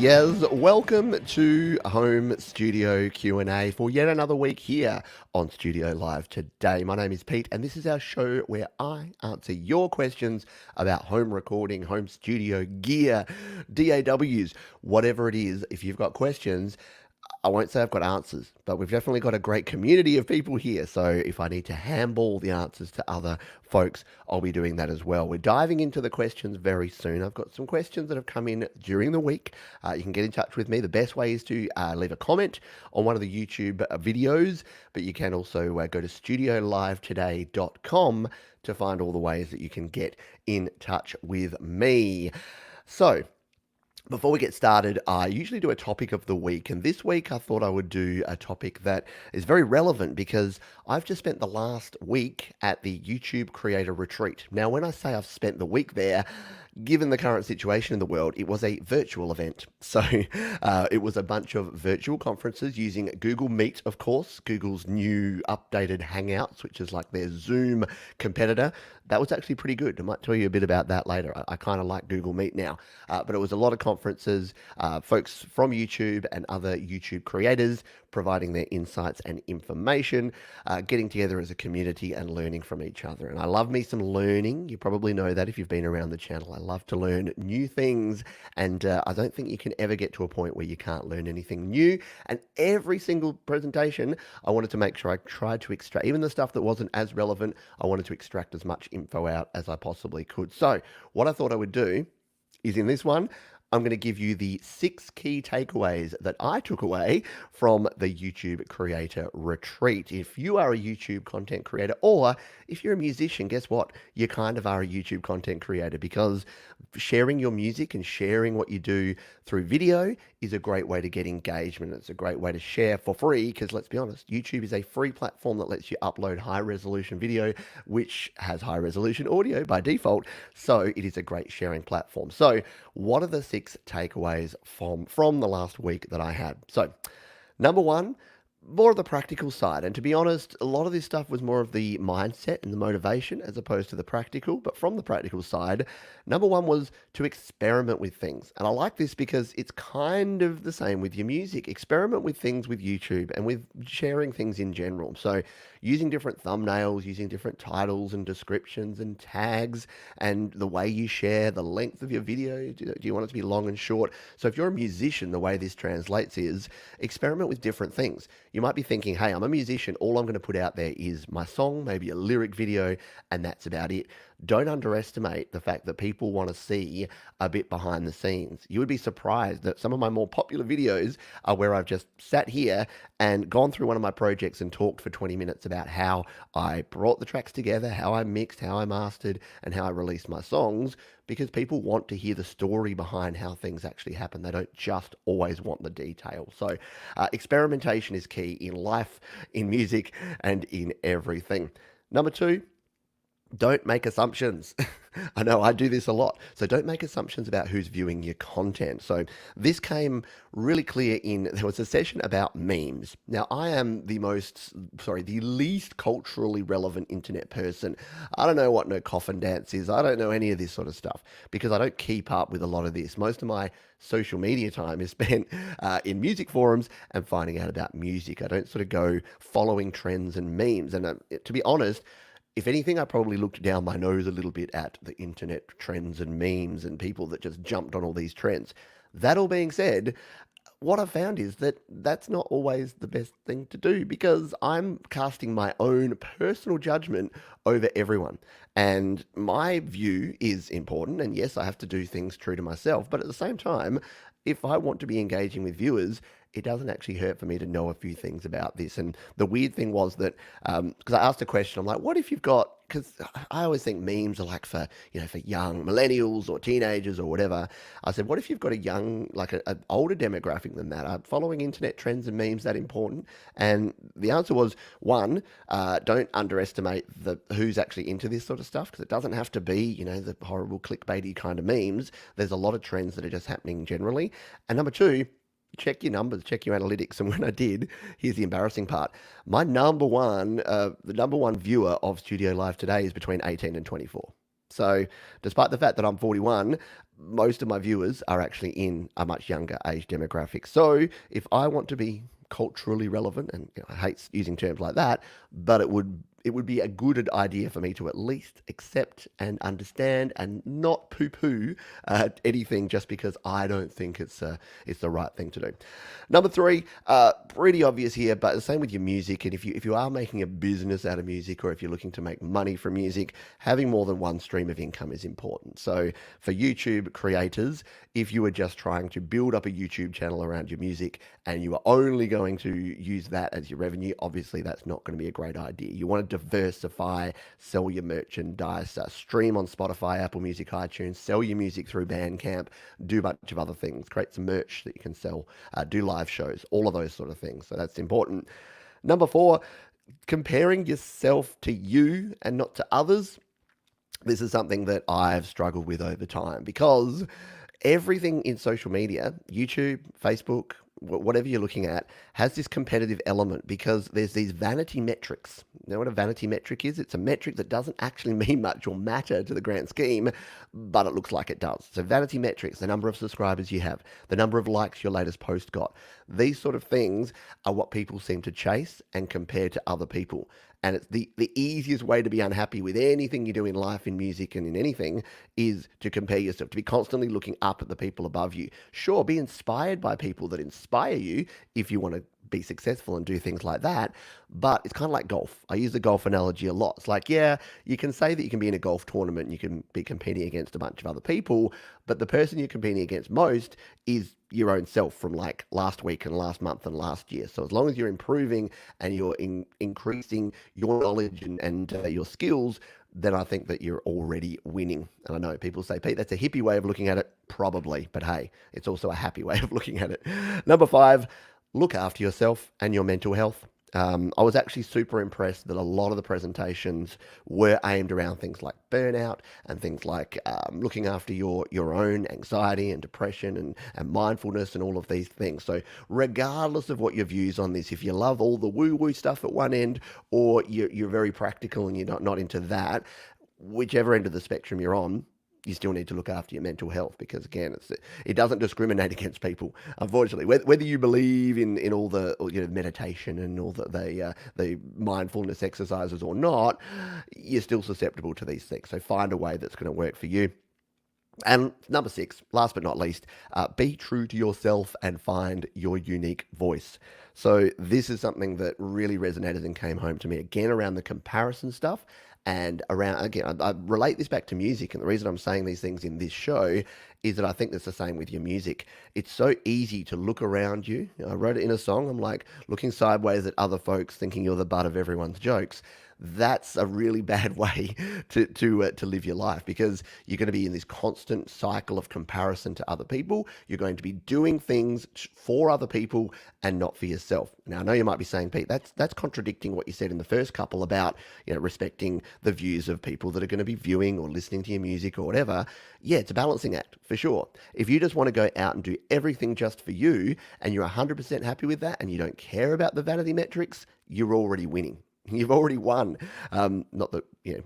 Yes, welcome to Home Studio Q&A for yet another week here on Studio Live today. My name is Pete and this is our show where I answer your questions about home recording, home studio gear, DAWs, whatever it is. If you've got questions, I won't say I've got answers, but we've definitely got a great community of people here. So if I need to handball the answers to other folks, I'll be doing that as well. We're diving into the questions very soon. I've got some questions that have come in during the week. You can get in touch with me. The best way is to leave a comment on one of the YouTube videos, but you can also go to studiolivetoday.com to find all the ways that you can get in touch with me. So, before we get started, I usually do a topic of the week, and this week I thought I would do a topic that is very relevant because I've just spent the last week at the YouTube Creator Retreat. Now, when I say I've spent the week there, given the current situation in the world, it was a virtual event. So it was a bunch of virtual conferences using Google Meet, of course, Google's new updated Hangouts, which is like their Zoom competitor. That was actually pretty good. I might tell you a bit about that later. I kind of like Google Meet now. But it was a lot of conferences, folks from YouTube and other YouTube creators providing their insights and information, getting together as a community and learning from each other. And I love me some learning. You probably know that if you've been around the channel. I love to learn new things, and I don't think you can ever get to a point where you can't learn anything new. And every single presentation, I wanted to make sure I tried to extract, even the stuff that wasn't as relevant, I wanted to extract as much info out as I possibly could. So what I thought I would do is in this one, I'm going to give you the 6 key takeaways that I took away from the YouTube Creator Retreat. If you are a YouTube content creator, or if you're a musician, guess what? You kind of are a YouTube content creator, because sharing your music and sharing what you do through video is a great way to get engagement. It's a great way to share for free, because let's be honest, YouTube is a free platform that lets you upload high resolution video, which has high resolution audio by default. So it is a great sharing platform. So what are the 6 takeaways from the last week that I had? So number one, more of the practical side. And to be honest, a lot of this stuff was more of the mindset and the motivation as opposed to the practical. But from the practical side, number one was to experiment with things. And I like this because it's kind of the same with your music. Experiment with things with YouTube and with sharing things in general. So using different thumbnails, using different titles and descriptions and tags, and the way you share, the length of your video. Do you want it to be long and short? So if you're a musician, the way this translates is experiment with different things. You might be thinking, hey, I'm a musician. All I'm going to put out there is my song, maybe a lyric video, and that's about it. Don't underestimate the fact that people want to see a bit behind the scenes. You would be surprised that some of my more popular videos are where I've just sat here and gone through one of my projects and talked for 20 minutes about how I brought the tracks together, how I mixed, how I mastered, and how I released my songs, because people want to hear the story behind how things actually happen. They don't just always want the detail. So experimentation is key in life, in music, and in everything. Number 2, don't make assumptions. I know I do this a lot. So don't make assumptions about who's viewing your content. So this came really clear there was a session about memes. Now, I am the least culturally relevant internet person. I don't know what no coffin dance is. I don't know any of this sort of stuff because I don't keep up with a lot of this. Most of my social media time is spent in music forums and finding out about music. I don't sort of go following trends and memes. And to be honest, if anything, I probably looked down my nose a little bit at the internet trends and memes and people that just jumped on all these trends. That all being said, what I've found is that that's not always the best thing to do, because I'm casting my own personal judgment over everyone. And my view is important. And yes, I have to do things true to myself. But at the same time, if I want to be engaging with viewers, it doesn't actually hurt for me to know a few things about this. And the weird thing was that, because I asked a question, I'm like, what if you've got, because I always think memes are like for young millennials or teenagers or whatever. I said, what if you've got a young, like an older demographic than that? Are following internet trends and memes that important? And the answer was, one, don't underestimate who's actually into this sort of stuff, because it doesn't have to be, the horrible clickbaity kind of memes. There's a lot of trends that are just happening generally. And number 2, check your numbers, check your analytics. And when I did, here's the embarrassing part. My the number one viewer of Studio Live today is between 18 and 24. So despite the fact that I'm 41, most of my viewers are actually in a much younger age demographic. So if I want to be culturally relevant, and I hate using terms like that, but it would be a good idea for me to at least accept and understand and not poo-poo anything just because I don't think it's the right thing to do. Number three, pretty obvious here, but the same with your music. And if you are making a business out of music, or if you're looking to make money from music, having more than one stream of income is important. So for YouTube creators, if you are just trying to build up a YouTube channel around your music and you are only going to use that as your revenue, obviously that's not going to be a great idea. You want to diversify, sell your merchandise, stream on Spotify, Apple Music, iTunes, sell your music through Bandcamp, do a bunch of other things, create some merch that you can sell, do live shows, all of those sort of things. So that's important. Number four, comparing yourself to you and not to others. This is something that I've struggled with over time because everything in social media, YouTube, Facebook, whatever you're looking at, has this competitive element because there's these vanity metrics. You know what a vanity metric is? It's a metric that doesn't actually mean much or matter to the grand scheme, but it looks like it does. So vanity metrics, the number of subscribers you have, the number of likes your latest post got, these sort of things are what people seem to chase and compare to other people. And it's the easiest way to be unhappy with anything you do in life, in music, and in anything is to compare yourself, to be constantly looking up at the people above you. Sure, be inspired by people that inspire you if you want to be successful and do things like that. But it's kind of like golf. I use the golf analogy a lot. It's like, yeah, you can say that you can be in a golf tournament and you can be competing against a bunch of other people, but the person you're competing against most is your own self from like last week and last month and last year. So as long as you're improving and you're increasing your knowledge and your skills, then I think that you're already winning. And I know people say, Pete, that's a hippie way of looking at it. Probably. But hey, it's also a happy way of looking at it. Number five, look after yourself and your mental health. I was actually super impressed that a lot of the presentations were aimed around things like burnout and things like looking after your own anxiety and depression and mindfulness and all of these things. So regardless of what your views on this, if you love all the woo-woo stuff at one end or you're very practical and you're not into that, whichever end of the spectrum you're on, you still need to look after your mental health because, again, it doesn't discriminate against people, unfortunately. Whether you believe in all the meditation and all the mindfulness exercises or not, you're still susceptible to these things. So find a way that's going to work for you. And number six, last but not least, be true to yourself and find your unique voice. So this is something that really resonated and came home to me, again, around the comparison stuff. And around, again, I relate this back to music. And the reason I'm saying these things in this show is that I think that's the same with your music. It's so easy to look around you. I wrote it in a song. I'm like looking sideways at other folks thinking you're the butt of everyone's jokes. That's a really bad way to live your life because you're going to be in this constant cycle of comparison to other people. You're going to be doing things for other people and not for yourself. Now, I know you might be saying, Pete, that's contradicting what you said in the first couple about respecting the views of people that are going to be viewing or listening to your music or whatever. Yeah, it's a balancing act for sure. If you just want to go out and do everything just for you and you're 100% happy with that and you don't care about the vanity metrics, you're already winning. You've already won. Not that,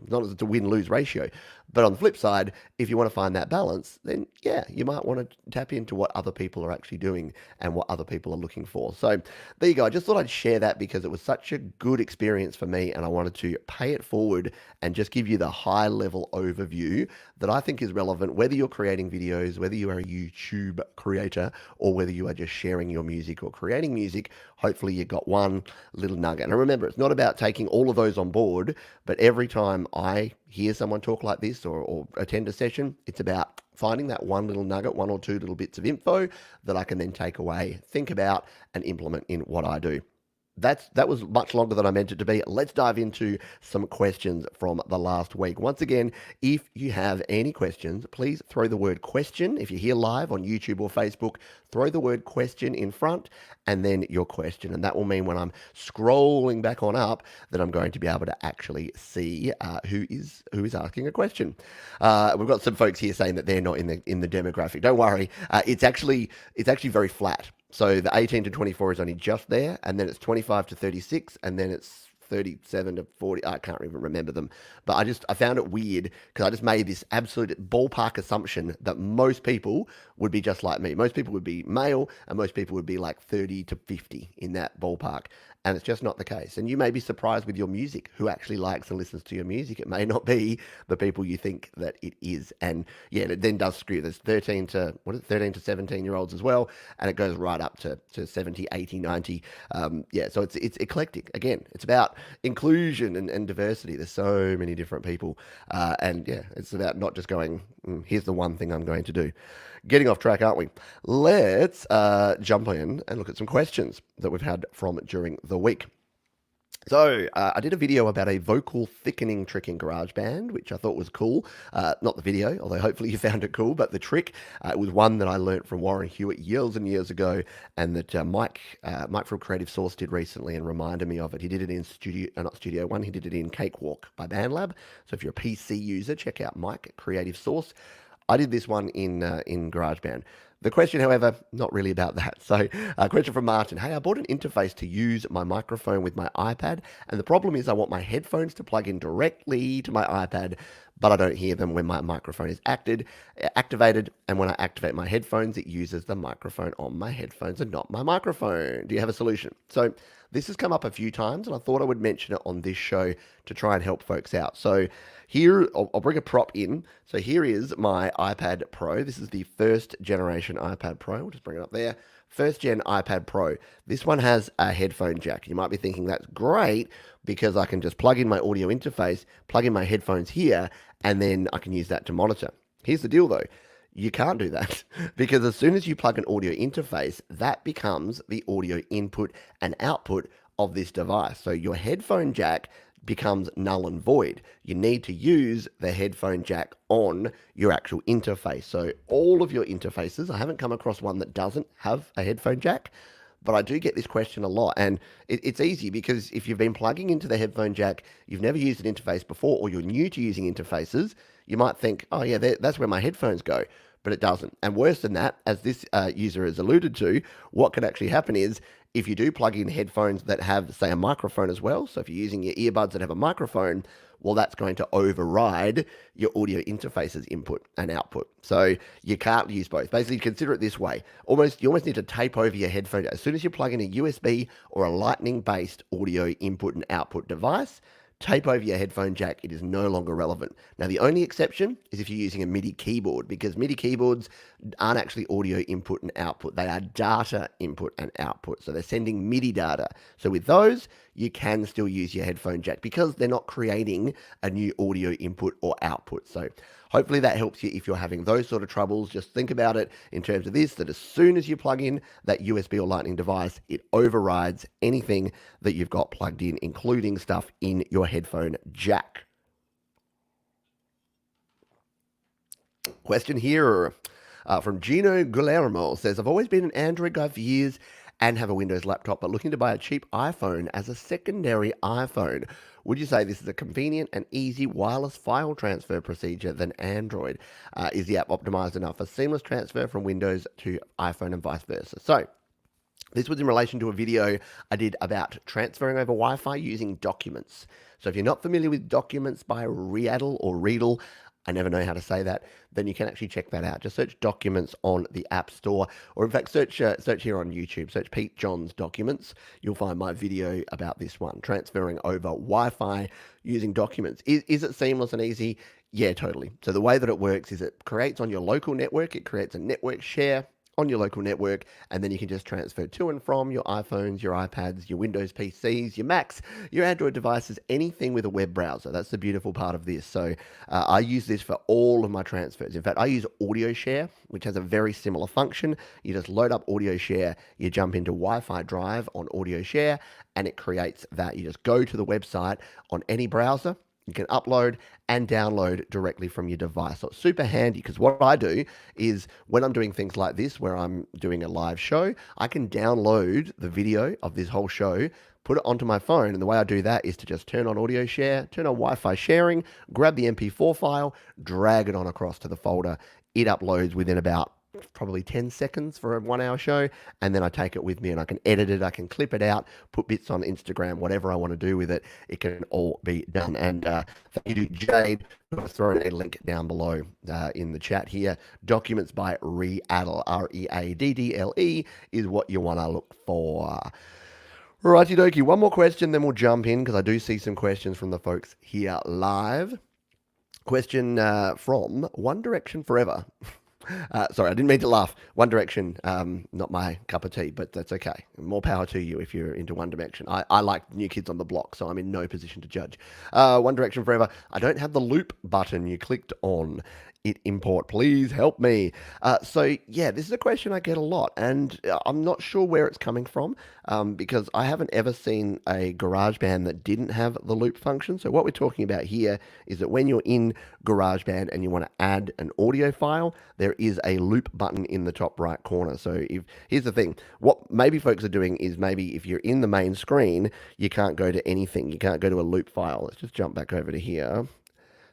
not as it's a win-lose ratio. But on the flip side, if you want to find that balance, then yeah, you might want to tap into what other people are actually doing and what other people are looking for. So there you go. I just thought I'd share that because it was such a good experience for me and I wanted to pay it forward and just give you the high-level overview that I think is relevant, whether you're creating videos, whether you are a YouTube creator, or whether you are just sharing your music or creating music. Hopefully you got one little nugget. And remember, it's not about taking all of those on board, but every time I hear someone talk like this or attend a session, it's about finding that one little nugget, one or two little bits of info that I can then take away, think about, and implement in what I do. That was much longer than I meant it to be. Let's dive into some questions from the last week. Once again, if you have any questions, please throw the word question. If you're here live on YouTube or Facebook, throw the word question in front and then your question. And that will mean when I'm scrolling back on up that I'm going to be able to actually see who is asking a question. We've got some folks here saying that they're not in the demographic. Don't worry. It's actually very flat. So the 18 to 24 is only just there, and then it's 25 to 36, and then it's 37 to 40. I can't even remember them. But I found it weird because I just made this absolute ballpark assumption that most people would be just like me. Most people would be male and most people would be like 30 to 50 in that ballpark. And it's just not the case. And you may be surprised with your music who actually likes and listens to your music. It may not be the people you think that it is. And yeah, it then does skew. There's 13 to, what is it, 13 to 17 year olds as well. And it goes right up to 70, 80, 90. Yeah, so it's eclectic. Again, it's about inclusion and diversity. There's so many different people. And yeah, it's about not just going, here's the one thing I'm going to do. Getting off track, aren't we? Let's jump in and look at some questions that we've had from during the week. So I did a video about a vocal thickening trick in GarageBand, which I thought was cool. Not the video, although hopefully you found it cool, but the trick. It was one that I learnt from Warren Hewitt years and years ago, and that Mike from Creative Source did recently and reminded me of it. He did it in not Studio One, he did it in Cakewalk by BandLab. So if you're a PC user, check out Mike at Creative Source. I did this one in GarageBand. The question, however, not really about that. So a question from Martin. Hey, I bought an interface to use my microphone with my iPad, and the problem is I want my headphones to plug in directly to my iPad, but I don't hear them when my microphone is activated, and when I activate my headphones, it uses the microphone on my headphones and not my microphone. Do you have a solution? So this has come up a few times, and I thought I would mention it on this show to try and help folks out. So here, I'll bring a prop in. So here is my iPad Pro. This is the first generation iPad Pro. We'll just bring it up there. First gen iPad Pro. This one has a headphone jack. You might be thinking that's great because I can just plug in my audio interface, plug in my headphones here, and then I can use that to monitor. Here's the deal though. You can't do that because as soon as you plug an audio interface, that becomes the audio input and output of this device. So your headphone jack becomes null and void. You need to use the headphone jack on your actual interface. So all of your interfaces, I haven't come across one that doesn't have a headphone jack, but I do get this question a lot. And it's easy because if you've been plugging into the headphone jack, you've never used an interface before, or you're new to using interfaces, you might think, oh yeah, that's where my headphones go. But it doesn't. And worse than that, as this user has alluded to, what can actually happen is if you do plug in headphones that have, say, a microphone as well, so if you're using your earbuds that have a microphone, well, that's going to override your audio interface's input and output. So you can't use both. Basically, consider it this way. You almost need to tape over your headphone. As soon as you plug in a USB or a lightning-based audio input and output device, tape over your headphone jack, it is no longer relevant. Now, the only exception is if you're using a MIDI keyboard, because MIDI keyboards aren't actually audio input and output. They are data input and output. So they're sending MIDI data. So with those, you can still use your headphone jack because they're not creating a new audio input or output. So hopefully that helps you if you're having those sort of troubles. Just think about it in terms of this, that as soon as you plug in that USB or Lightning device, it overrides anything that you've got plugged in, including stuff in your headphone jack. Question here from Gino Guillermo says, I've always been an Android guy for years and have a Windows laptop, but looking to buy a cheap iPhone as a secondary iPhone. Would you say this is a convenient and easy wireless file transfer procedure than Android? Is the app optimized enough for seamless transfer from Windows to iPhone and vice versa? So this was in relation to a video I did about transferring over Wi-Fi using Documents. So if you're not familiar with Documents by Riddle or Riedel, I never know how to say that, then you can actually check that out. Just search Documents on the App Store, or in fact, search here on YouTube, search Pete Johns Documents. You'll find my video about this one, transferring over Wi-Fi using Documents. Is it seamless and easy? Yeah, totally. So the way that it works is it creates on your local network, it creates a network share on your local network, and then you can just transfer to and from your iPhones, your iPads, your Windows PCs, your Macs, your Android devices, anything with a web browser. That's the beautiful part of this. So I use this for all of my transfers. In fact, I use Audio Share, which has a very similar function. You just load up Audio Share, you jump into Wi-Fi Drive on Audio Share, and it creates that. You just go to the website on any browser. You can upload and download directly from your device. So it's super handy because what I do is when I'm doing things like this, where I'm doing a live show, I can download the video of this whole show, put it onto my phone. And the way I do that is to just turn on Audio Share, turn on Wi-Fi sharing, grab the MP4 file, drag it on across to the folder. It uploads within about probably 10 seconds for a 1 hour show, and then I take it with me and I can edit it, I can clip it out, put bits on Instagram, whatever I want to do with it, it can all be done. And thank you to Jade, who has thrown a link down below in the chat here. Documents by Readdle, Readdle, is what you want to look for. Righty dokie, one more question, then we'll jump in because I do see some questions from the folks here live. Question from One Direction Forever. Sorry, I didn't mean to laugh. One Direction, not my cup of tea, but that's okay. More power to you if you're into One Direction. I like New Kids on the Block, so I'm in no position to judge. One Direction Forever. I don't have the loop button you clicked on. It import, please help me. So yeah, this is a question I get a lot, and I'm not sure where it's coming from because I haven't ever seen a GarageBand that didn't have the loop function. So what we're talking about here is that when you're in GarageBand and you want to add an audio file, there is a loop button in the top right corner. So here's the thing, what maybe folks are doing is maybe if you're in the main screen, you can't go to anything. You can't go to a loop file. Let's just jump back over to here.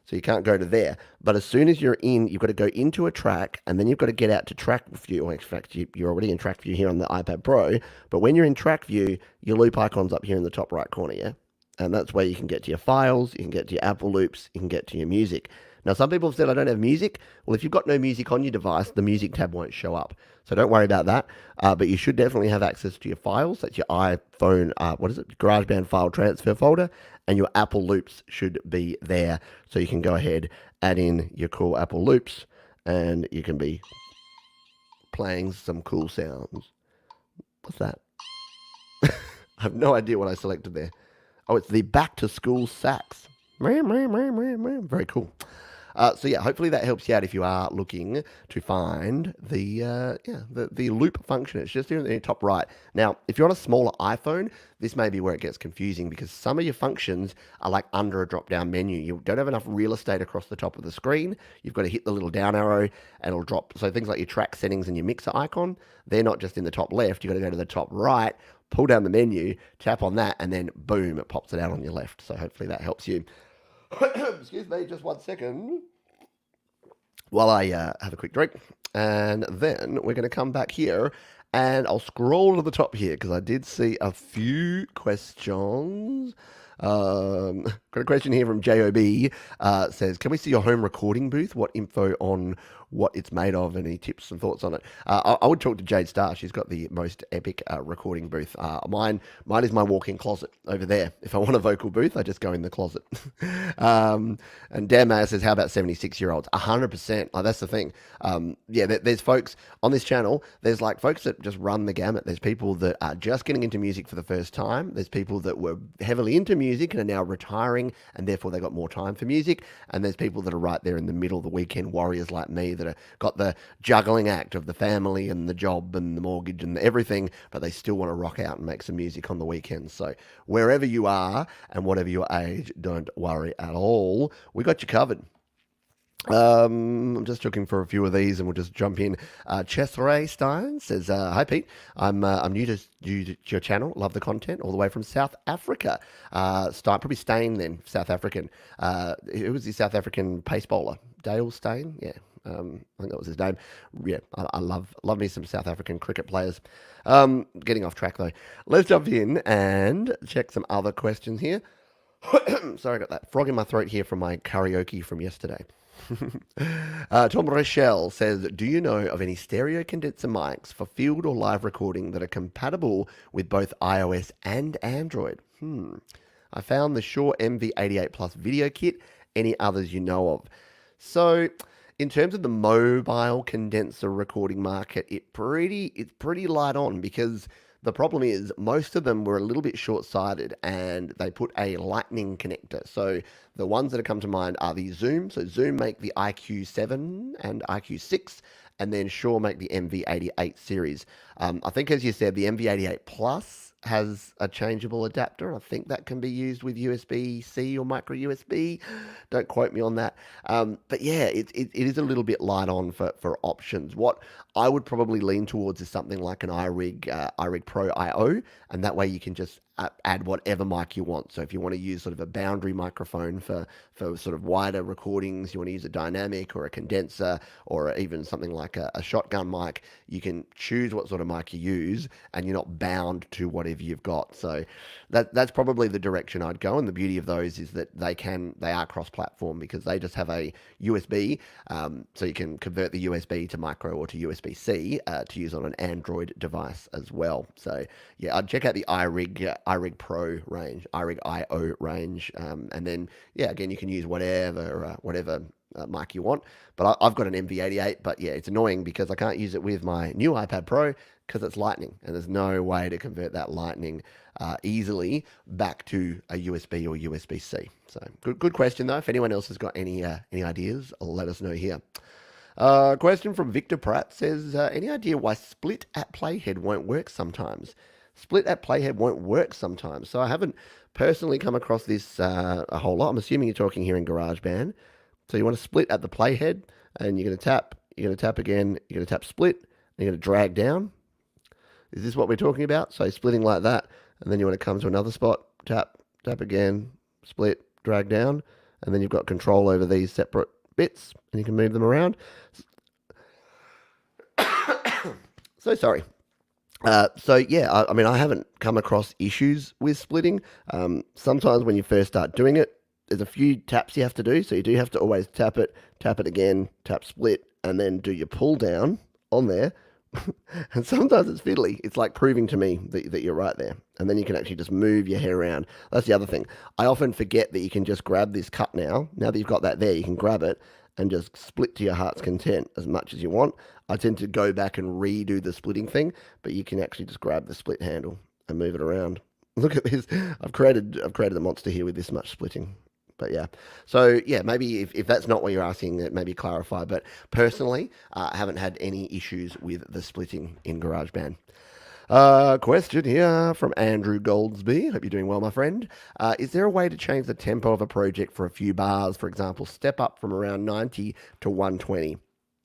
So you can't go to there. But as soon as you're in, you've got to go into a track, and then you've got to get out to track view. Or in fact, you're already in track view here on the iPad Pro. But when you're in track view, your loop icon's up here in the top right corner, yeah? And that's where you can get to your files, you can get to your Apple loops, you can get to your music. Now, some people have said I don't have music. Well, if you've got no music on your device, the music tab won't show up. So don't worry about that. But you should definitely have access to your files. That's your iPhone, GarageBand file transfer folder. And your Apple loops should be there. So you can go ahead, add in your cool Apple loops, and you can be playing some cool sounds. What's that? I have no idea what I selected there. Oh, it's the back to school sax. Very cool. So yeah, hopefully that helps you out if you are looking to find the loop function. It's just in the top right. Now, if you're on a smaller iPhone, this may be where it gets confusing because some of your functions are like under a drop-down menu. You don't have enough real estate across the top of the screen. You've got to hit the little down arrow and it'll drop. So things like your track settings and your mixer icon, they're not just in the top left. You've got to go to the top right, pull down the menu, tap on that, and then boom, it pops it out on your left. So hopefully that helps you. Excuse me, just 1 second while I have a quick drink. And then we're going to come back here and I'll scroll to the top here because I did see a few questions. Got a question here from JOB. Says, can we see your home recording booth? What info on what it's made of? Any tips and thoughts on it? I would talk to Jade Starr. She's got the most epic recording booth. Mine is my walk-in closet over there. If I want a vocal booth, I just go in the closet. And Dan Mayer says, how about 76-year-olds? 100%. Like, that's the thing. There's folks on this channel. There's like folks that just run the gamut. There's people that are just getting into music for the first time. There's people that were heavily into music and are now retiring, and therefore they got more time for music. And there's people that are right there in the middle, the weekend warriors like me, that have got the juggling act of the family and the job and the mortgage and everything, but they still want to rock out and make some music on the weekends. So wherever you are and whatever your age, don't worry at all. We got you covered. I'm just looking for a few of these and we'll just jump in. Chesray Stein says, hi Pete, I'm new to your channel, love the content, all the way from South Africa. Probably Stein then, South African. Who was the South African pace bowler? Dale Steyn? Yeah. I think that was his name. Yeah, I love me some South African cricket players. Getting off track though. Let's jump in and check some other questions here. Sorry, I got that frog in my throat here from my karaoke from yesterday. Tom Rochelle says, do you know of any stereo condenser mics for field or live recording that are compatible with both iOS and Android? I found the Shure MV88 Plus video kit. Any others you know of? So in terms of the mobile condenser recording market, it's pretty light on because the problem is most of them were a little bit short-sighted and they put a lightning connector. So the ones that have come to mind are the Zoom. So Zoom make the IQ7 and IQ6, and then Shure make the MV88 series. I think, as you said, the MV88 Plus has a changeable adapter. I think that can be used with USB-C or micro USB. Don't quote me on that. But yeah, it is a little bit light on for options. What I would probably lean towards is something like an iRig Pro IO, and that way you can just add whatever mic you want. So if you want to use sort of a boundary microphone for sort of wider recordings, you want to use a dynamic or a condenser or even something like a shotgun mic, you can choose what sort of mic you use and you're not bound to whatever you've got. So that's probably the direction I'd go. And the beauty of those is that they are cross-platform because they just have a USB, so you can convert the USB to micro or to USB-C to use on an Android device as well. So yeah, I'd check out the iRig Pro range, iRig IO range, and then yeah, again you can use whatever mic you want. But I've got an MV88, but yeah, it's annoying because I can't use it with my new iPad Pro because it's Lightning, and there's no way to convert that Lightning easily back to a USB or USB-C. So good question though. If anyone else has got any ideas, let us know here. Question from Victor Pratt says, any idea why split at playhead won't work sometimes? Split at playhead won't work sometimes. So I haven't personally come across this a whole lot. I'm assuming you're talking here in GarageBand. So you want to split at the playhead, and you're going to tap again, you're going to tap split, and you're going to drag down. Is this what we're talking about? So splitting like that, and then you want to come to another spot, tap again, split, drag down, and then you've got control over these separate bits, and you can move them around. So sorry. So yeah, I mean, I haven't come across issues with splitting. Sometimes when you first start doing it, there's a few taps you have to do. So you do have to always tap it again, tap split, and then do your pull down on there. And sometimes it's fiddly. It's like proving to me that you're right there. And then you can actually just move your hair around. That's the other thing. I often forget that you can just grab this cut now. Now that you've got that there, you can grab it and just split to your heart's content as much as you want. I tend to go back and redo the splitting thing, but you can actually just grab the split handle and move it around. Look at this. I've created a monster here with this much splitting. But yeah, so yeah, maybe if that's not what you're asking, maybe clarify. But personally, I haven't had any issues with the splitting in GarageBand. Question here from Andrew Goldsby. Hope you're doing well, my friend. Is there a way to change the tempo of a project for a few bars? For example, step up from around 90 to 120.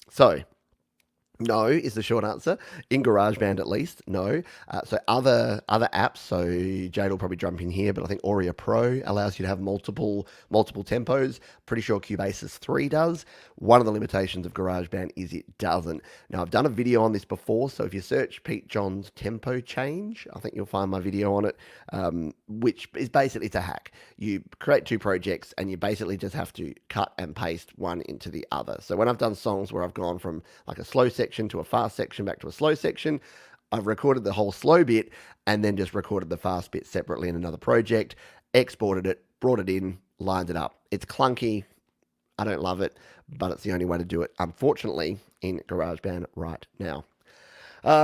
So no is the short answer. In GarageBand, at least, no. So other apps, so Jade will probably jump in here, but I think Auria Pro allows you to have multiple tempos. Pretty sure Cubase's 3 does. One of the limitations of GarageBand is it doesn't. Now, I've done a video on this before, so if you search Pete John's tempo change, I think you'll find my video on it, which is basically, it's a hack. You create 2 projects, and you basically just have to cut and paste one into the other. So when I've done songs where I've gone from like a slow section to a fast section back to a slow section, I've recorded the whole slow bit and then just recorded the fast bit separately in another project, exported it, brought it in, lined it up. It's clunky. I don't love it, but it's the only way to do it, unfortunately, in GarageBand right now.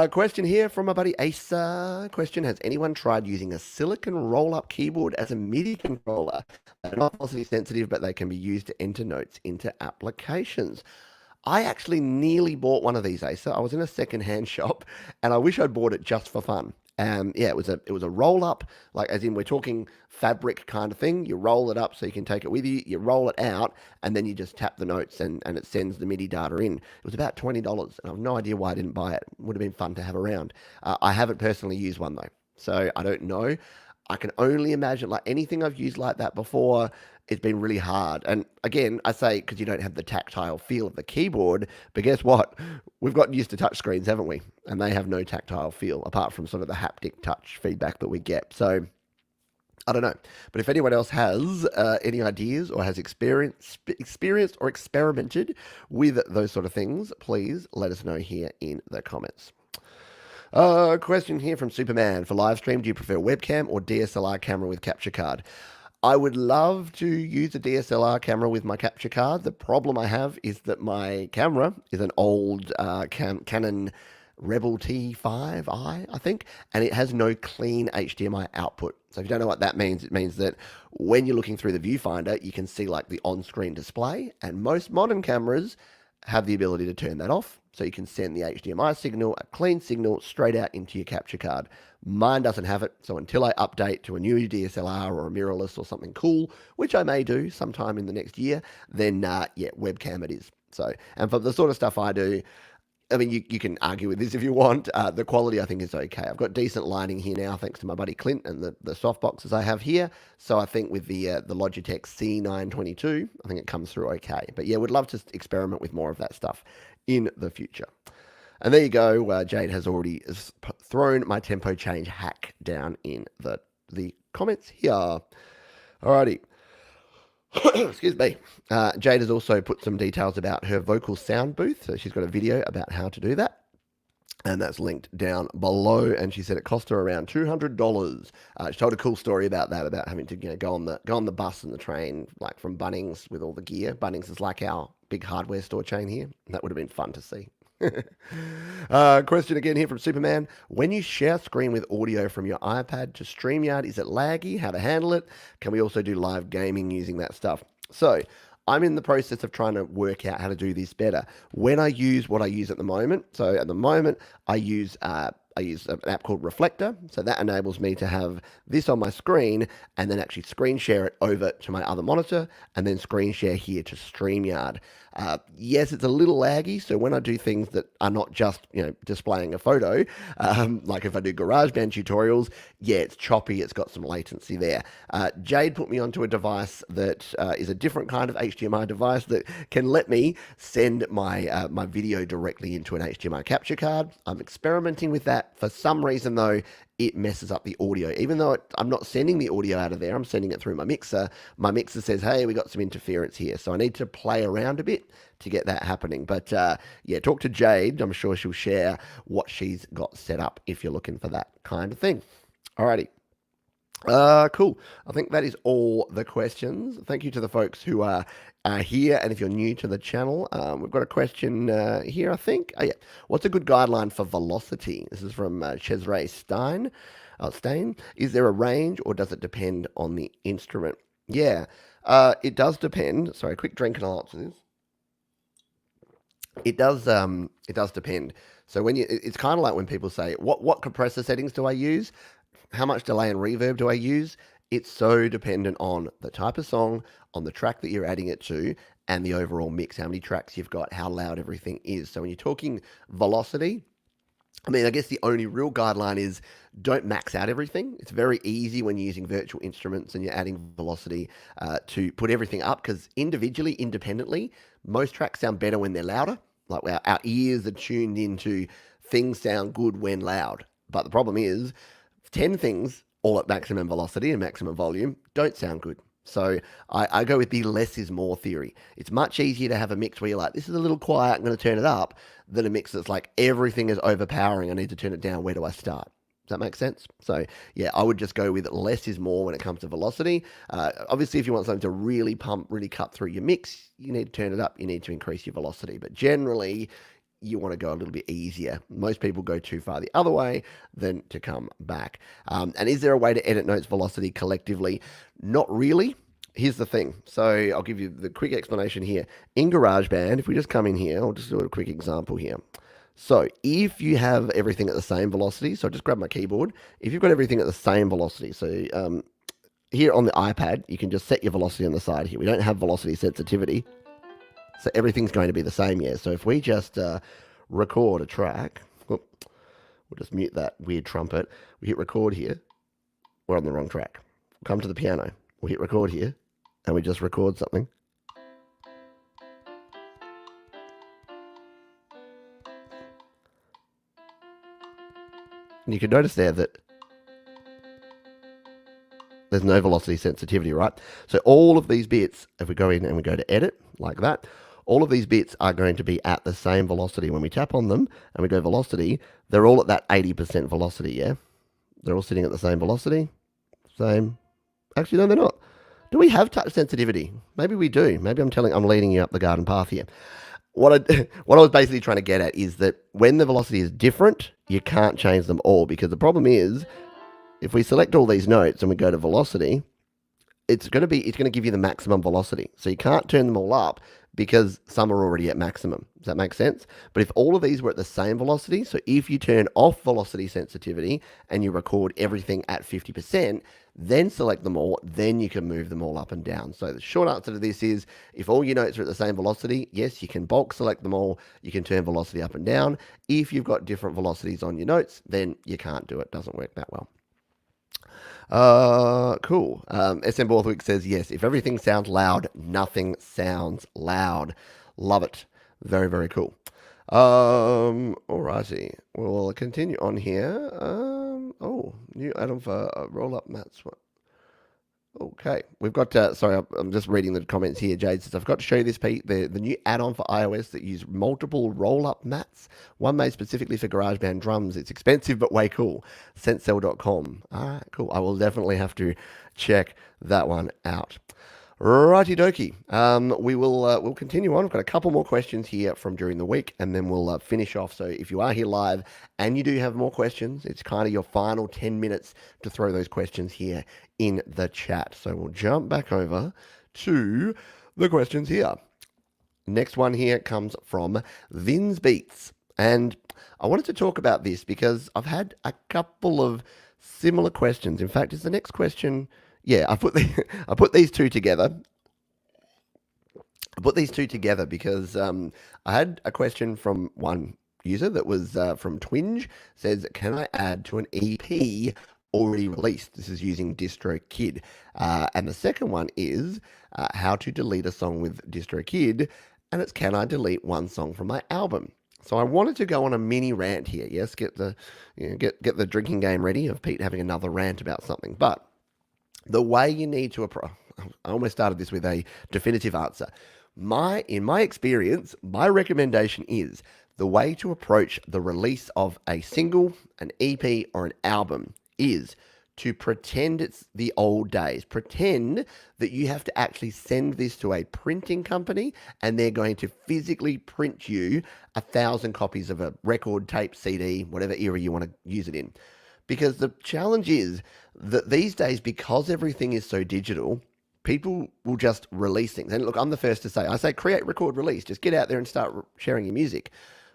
Question here from my buddy Asa. Question, has anyone tried using a silicon roll-up keyboard as a MIDI controller? They're not velocity sensitive, but they can be used to enter notes into applications. I actually nearly bought one of these, Asa. I was in a second-hand shop, and I wish I'd bought it just for fun. Yeah, it was a roll-up, like as in we're talking fabric kind of thing. You roll it up so you can take it with you. You roll it out, and then you just tap the notes, and it sends the MIDI data in. It was about $20, and I have no idea why I didn't buy it. It would have been fun to have around. I haven't personally used one, though, so I don't know. I can only imagine, like anything I've used like that before, it's been really hard. And again, I say because you don't have the tactile feel of the keyboard, but guess what? We've gotten used to touch screens, haven't we? And they have no tactile feel apart from sort of the haptic touch feedback that we get. So I don't know. But if anyone else has any ideas or has experienced or experimented with those sort of things, please let us know here in the comments. Question here from Superman. For live stream, do you prefer webcam or DSLR camera with capture card? I would love to use a DSLR camera with my capture card. The problem I have is that my camera is an old Canon Rebel T5i, I think, and it has no clean HDMI output. So if you don't know what that means, it means that when you're looking through the viewfinder, you can see like the on-screen display, and most modern cameras have the ability to turn that off. So you can send the HDMI signal, a clean signal, straight out into your capture card. Mine doesn't have it, so until I update to a new DSLR or a mirrorless or something cool, which I may do sometime in the next year, then yeah, webcam it is. So, and for the sort of stuff I do, I mean, you can argue with this if you want. The quality, I think, is okay. I've got decent lighting here now, thanks to my buddy Clint and the soft boxes I have here. So I think with the Logitech C922, I think it comes through okay. But yeah, would love to experiment with more of that stuff in the future. And there you go. Jade has already thrown my tempo change hack down in the comments here. Alrighty. Excuse me. Jade has also put some details about her vocal sound booth. So she's got a video about how to do that. And that's linked down below. And she said it cost her around $200. She told a cool story about that, about having to go on the bus and the train, like from Bunnings with all the gear. Bunnings is like our big hardware store chain here. That would have been fun to see. Question again here from Superman. When you share screen with audio from your iPad to StreamYard, is it laggy? How to handle it? Can we also do live gaming using that stuff? So I'm in the process of trying to work out how to do this better. When I use what I use at the moment, so at the moment I use an app called Reflector. So that enables me to have this on my screen and then actually screen share it over to my other monitor and then screen share here to StreamYard. Yes, it's a little laggy. So when I do things that are not just, displaying a photo, like if I do GarageBand tutorials, yeah, it's choppy. It's got some latency there. Jade put me onto a device that is a different kind of HDMI device that can let me send my my video directly into an HDMI capture card. I'm experimenting with that. For some reason, though, it messes up the audio. Even though I'm not sending the audio out of there, I'm sending it through my mixer. My mixer says, hey, we got some interference here. So I need to play around a bit to get that happening. But yeah, talk to Jade. I'm sure she'll share what she's got set up if you're looking for that kind of thing. Alrighty. Cool. I think that is all the questions. Thank you to the folks who are here. And if you're new to the channel, we've got a question here, I think. Oh, yeah. What's a good guideline for velocity? This is from Cesare Stein. Stain. Is there a range or does it depend on the instrument? Yeah, it does depend. Sorry, quick drink and I'll answer this. It does depend. So when it's kind of like when people say, what compressor settings do I use? How much delay and reverb do I use? It's so dependent on the type of song, on the track that you're adding it to, and the overall mix, how many tracks you've got, how loud everything is. So when you're talking velocity, I mean, I guess the only real guideline is don't max out everything. It's very easy when you're using virtual instruments and you're adding velocity to put everything up because individually, independently, most tracks sound better when they're louder. Like our ears are tuned into things sound good when loud. But the problem is 10 things all at maximum velocity and maximum volume don't sound good. So I go with the less is more theory. It's much easier to have a mix where you're like, this is a little quiet, I'm going to turn it up, than a mix that's like, everything is overpowering, I need to turn it down, where do I start? Does that make sense? So yeah, I would just go with less is more when it comes to velocity. Obviously, if you want something to really pump, really cut through your mix, you need to turn it up, you need to increase your velocity. But generally, you want to go a little bit easier. Most people go too far the other way than to come back. And is there a way to edit notes velocity collectively? Not really. Here's the thing. So I'll give you the quick explanation here. In GarageBand, if we just come in here, I'll just do a quick example here. So if you have everything at the same velocity, so just grab my keyboard. If you've got everything at the same velocity, so here on the iPad, you can just set your velocity on the side here. We don't have velocity sensitivity. So everything's going to be the same, yeah. So if we just record a track, we'll just mute that weird trumpet. We hit record here. We're on the wrong track. Come to the piano. We'll hit record here, and we just record something. And you can notice there that there's no velocity sensitivity, right? So all of these bits, if we go in and we go to edit, like that, all of these bits are going to be at the same velocity. When we tap on them and we go velocity, they're all at that 80% velocity, yeah? They're all sitting at the same velocity. Same. Actually, no, they're not. Do we have touch sensitivity? Maybe we do. Maybe I'm leading you up the garden path here. What I was basically trying to get at is that when the velocity is different, you can't change them all, because the problem is if we select all these notes and we go to velocity, it's going to give you the maximum velocity. So you can't turn them all up because some are already at maximum. Does that make sense? But if all of these were at the same velocity, so if you turn off velocity sensitivity and you record everything at 50%, then select them all, then you can move them all up and down. So the short answer to this is, if all your notes are at the same velocity, yes, you can bulk select them all, you can turn velocity up and down. If you've got different velocities on your notes, then you can't do it. Doesn't work that well. Cool. SM Borthwick says, yes, if everything sounds loud, nothing sounds loud. Love it. Very, very cool. Alrighty. We'll continue on here. New add-on for roll-up mats. Okay, we've got, sorry, I'm just reading the comments here. Jade says, I've got to show you this, Pete, the new add-on for iOS that use multiple roll-up mats, one made specifically for GarageBand drums. It's expensive, but way cool. Sensel.com. All right, cool. I will definitely have to check that one out. Righty dokie. We'll continue on. We've got a couple more questions here from during the week, and then we'll finish off. So if you are here live and you do have more questions, it's kind of your final 10 minutes to throw those questions here in the chat. So we'll jump back over to the questions here. Next one here comes from Vin's Beats. And I wanted to talk about this because I've had a couple of similar questions. In fact, is the next question... Yeah, I put these two together. I put these two together because I had a question from one user that was from Twinge. Says, can I add to an EP already released? This is using DistroKid. And the second one is how to delete a song with DistroKid. And it's, can I delete one song from my album? So I wanted to go on a mini rant here. Yes, get the drinking game ready of Pete having another rant about something. But the way you need to approach, I almost started this with a definitive answer. In my experience, my recommendation is the way to approach the release of a single, an EP, or an album is to pretend it's the old days. Pretend that you have to actually send this to a printing company and they're going to physically print you 1,000 copies of a record, tape, CD, whatever era you want to use it in. Because the challenge is that these days, because everything is so digital, people will just release things. And look, I'm the first to say, I say create, record, release. Just get out there and start sharing your music.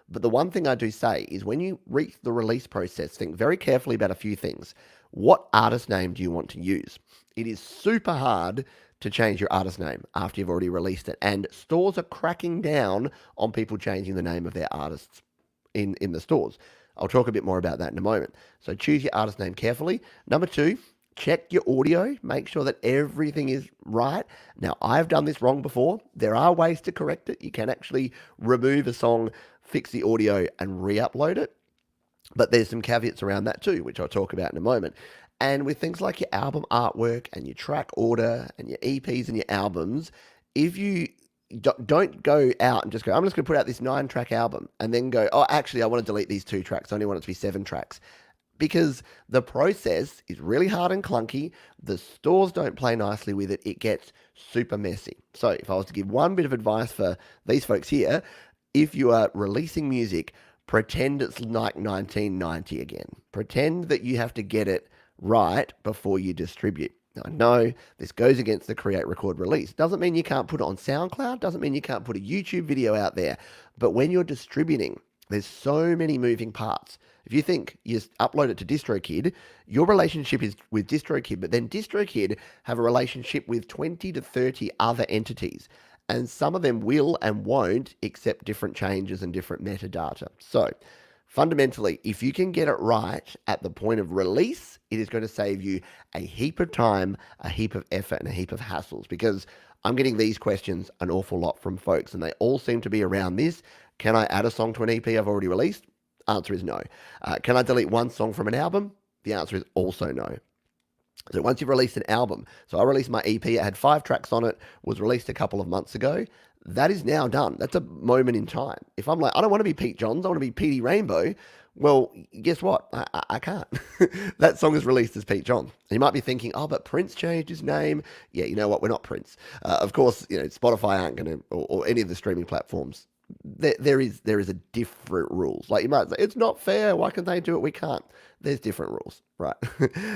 But the one thing I do say is when you reach the release process, think very carefully about a few things. What artist name do you want to use? It is super hard to change your artist name after you've already released it. And stores are cracking down on people changing the name of their artists in the stores. I'll talk a bit more about that in a moment. So choose your artist name carefully. Number 2, check your audio. Make sure that everything is right. Now, I've done this wrong before. There are ways to correct it. You can actually remove a song, fix the audio, and re-upload it. But there's some caveats around that too, which I'll talk about in a moment. And with things like your album artwork and your track order and your EPs and your albums, if you don't go out and just go, I'm just going to put out this 9-track album and then go, oh, actually, I want to delete these 2 tracks. I only want it to be 7 tracks. Because the process is really hard and clunky. The stores don't play nicely with it. It gets super messy. So if I was to give one bit of advice for these folks here, if you are releasing music, pretend it's like 1990 again. Pretend that you have to get it right before you distribute. Now, I know this goes against the create, record, release. Doesn't mean you can't put it on SoundCloud. Doesn't mean you can't put a YouTube video out there. But when you're distributing, there's so many moving parts. If you think you just upload it to DistroKid, your relationship is with DistroKid, but then DistroKid have a relationship with 20 to 30 other entities. And some of them will and won't accept different changes and different metadata. So fundamentally, if you can get it right at the point of release, it is going to save you a heap of time, a heap of effort, and a heap of hassles. Because I'm getting these questions an awful lot from folks, and they all seem to be around this. Can I add a song to an EP I've already released? Answer is no. Can I delete one song from an album? The answer is also no. So once you've released an album, so I released my EP, it had 5 tracks on it, was released a couple of months ago. That is now done. That's a moment in time. If I'm like, I don't want to be Pete Johns, I want to be Petey Rainbow, well, guess what? I can't. That song is released as Pete Johns. And you might be thinking, oh, but Prince changed his name. Yeah, you know what? We're not Prince. Of course, Spotify aren't going to, or any of the streaming platforms. There is a different rules. Like you might say, it's not fair. Why can they do it? We can't. There's different rules, right?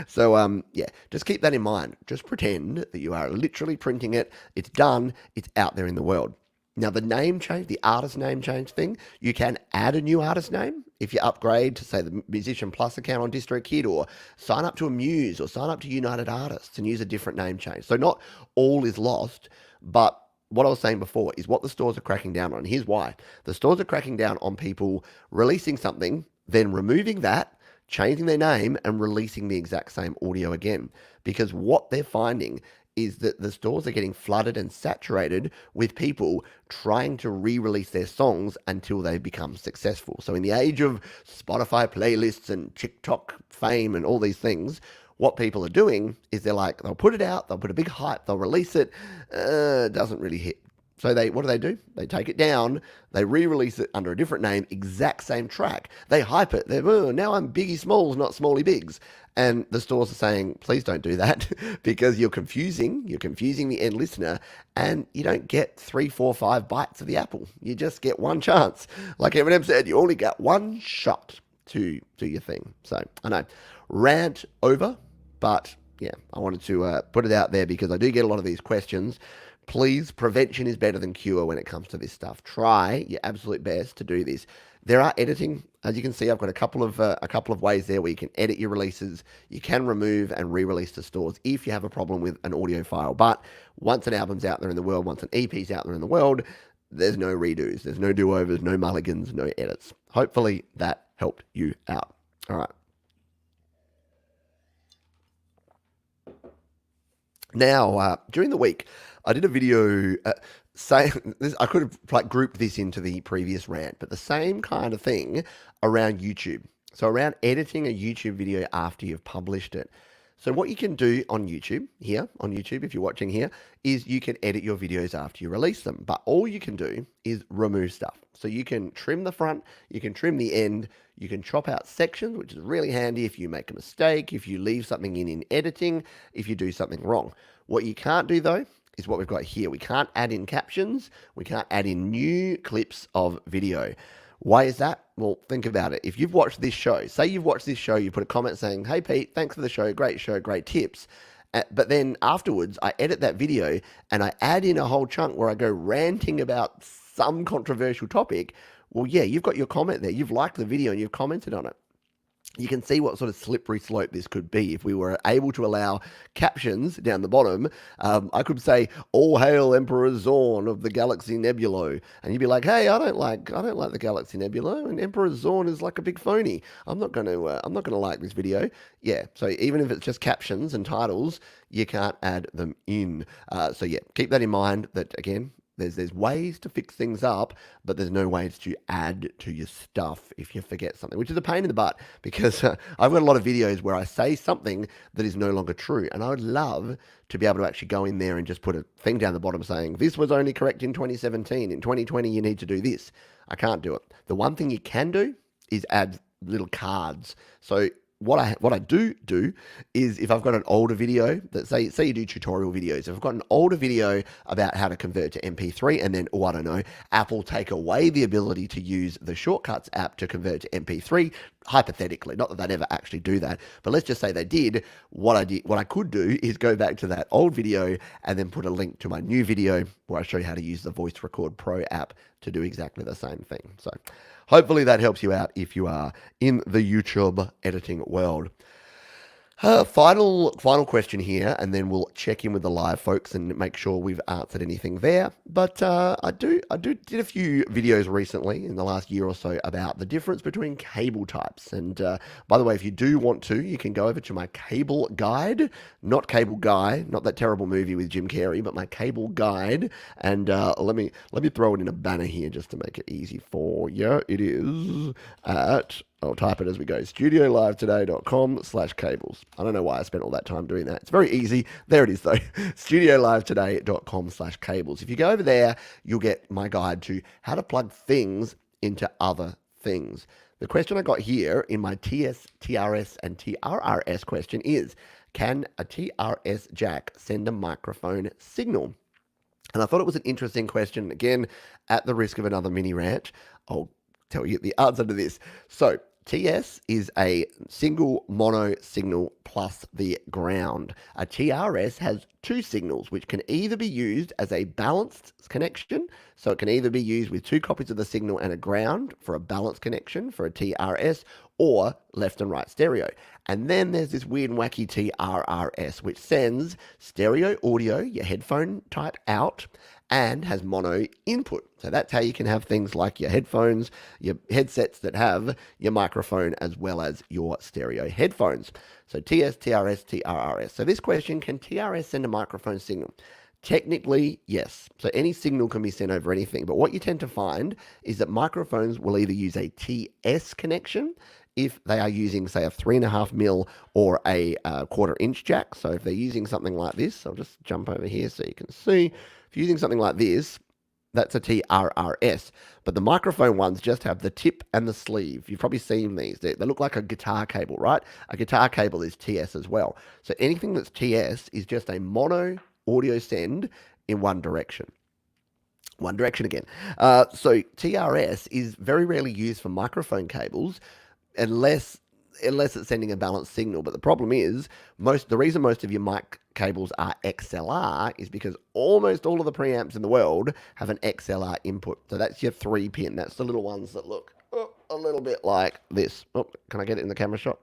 So, just keep that in mind. Just pretend that you are literally printing it. It's done. It's out there in the world. Now, the name change, the artist name change thing, you can add a new artist name if you upgrade to, say, the Musician Plus account on DistroKid, or sign up to Amuse, or sign up to United Artists and use a different name change. So not all is lost, but what I was saying before is what the stores are cracking down on. Here's why. The stores are cracking down on people releasing something, then removing that, changing their name, and releasing the exact same audio again. Because what they're finding is that the stores are getting flooded and saturated with people trying to re-release their songs until they become successful. So in the age of Spotify playlists and TikTok fame and all these things, what people are doing is they'll put it out, they'll put a big hype, they'll release it, doesn't really hit. So what do? They take it down, they re-release it under a different name, exact same track. They hype it. Now I'm Biggie Smalls, not Smalley Biggs. And the stores are saying, please don't do that because you're confusing the end listener, and you don't get 3, 4, 5 bites of the apple. You just get one chance. Like Eminem said, you only got one shot to do your thing. So I know, rant over, but yeah, I wanted to put it out there because I do get a lot of these questions. Please, prevention is better than cure when it comes to this stuff. Try your absolute best to do this. There are editing, as you can see. I've got a couple of ways there where you can edit your releases. You can remove and re-release to stores if you have a problem with an audio file. But once an album's out there in the world, once an EP's out there in the world, there's no redos, there's no do-overs, no mulligans, no edits. Hopefully that helped you out. All right. Now, during the week, I did a video saying this. I could have grouped this into the previous rant, but the same kind of thing around YouTube. So around editing a YouTube video after you've published it. So what you can do on YouTube, if you're watching here, is you can edit your videos after you release them. But all you can do is remove stuff. So you can trim the front, you can trim the end, you can chop out sections, which is really handy if you make a mistake, if you leave something in editing, if you do something wrong. What you can't do though is what we've got here. We can't add in captions, we can't add in new clips of video. Why is that? Well, think about it. If you've watched this show, say you've watched this show, you put a comment saying, hey Pete, thanks for the show, great tips. But then afterwards, I edit that video and I add in a whole chunk where I go ranting about some controversial topic. Well, yeah, you've got your comment there. You've liked the video and you've commented on it. You can see what sort of slippery slope this could be if we were able to allow captions down the bottom. I could say, "All hail Emperor Zorn of the Galaxy Nebula," and you'd be like, "Hey, I don't like the Galaxy Nebula, and Emperor Zorn is like a big phony. I'm not gonna like this video." Yeah, so even if it's just captions and titles, you can't add them in. So yeah, keep that in mind. That again. There's ways to fix things up, but there's no ways to add to your stuff if you forget something, which is a pain in the butt because I've got a lot of videos where I say something that is no longer true, and I would love to be able to actually go in there and just put a thing down the bottom saying, this was only correct in 2017, in 2020 you need to do this. I can't do it. The one thing you can do is add little cards. So what I do is if I've got an older video that say you do tutorial videos, if I've got an older video about how to convert to MP3 and then, I don't know, Apple take away the ability to use the Shortcuts app to convert to MP3, hypothetically, not that they'd ever actually do that, but let's just say they did, what I could do is go back to that old video and then put a link to my new video where I show you how to use the Voice Record Pro app to do exactly the same thing. So hopefully that helps you out if you are in the YouTube editing world. Final question here, and then we'll check in with the live folks and make sure we've answered anything there. But I did a few videos recently in the last year or so about the difference between cable types. And by the way, if you do want to, you can go over to my cable guide, not Cable Guy, not that terrible movie with Jim Carrey, but my cable guide. And let me throw it in a banner here just to make it easy for you. It is at, I'll type it as we go, studiolivetoday.com/cables. I don't know why I spent all that time doing that. It's very easy. There it is though, studiolivetoday.com/cables. If you go over there, you'll get my guide to how to plug things into other things. The question I got here in my TS, TRS, and TRRS question is, can a TRS jack send a microphone signal? And I thought it was an interesting question. Again, at the risk of another mini rant, I'll tell you the answer to this. So TS is a single mono signal plus the ground. A TRS has two signals, which can either be used as a balanced connection, so it can either be used with two copies of the signal and a ground for a balanced connection for a TRS, or left and right stereo. And then there's this weird and wacky TRRS, which sends stereo audio, your headphone type out, and has mono input. So that's how you can have things like your headphones, your headsets that have your microphone as well as your stereo headphones. So TS, TRS, TRRS. So this question, can TRS send a microphone signal? Technically, yes. So any signal can be sent over anything. But what you tend to find is that microphones will either use a TS connection if they are using, say, a 3.5 mil or a 1/4 inch jack. So if they're using something like this, I'll just jump over here so you can see. If you're using something like this, that's a TRRS. But the microphone ones just have the tip and the sleeve. You've probably seen these. They look like a guitar cable, right? A guitar cable is TS as well. So anything that's TS is just a mono audio send in one direction. One direction again. So TRS is very rarely used for microphone cables unless it's sending a balanced signal. But the problem is, the reason most of your mic cables are XLR is because almost all of the preamps in the world have an XLR input. So that's your 3-pin. That's the little ones that look a little bit like this. Oh, can I get it in the camera shot?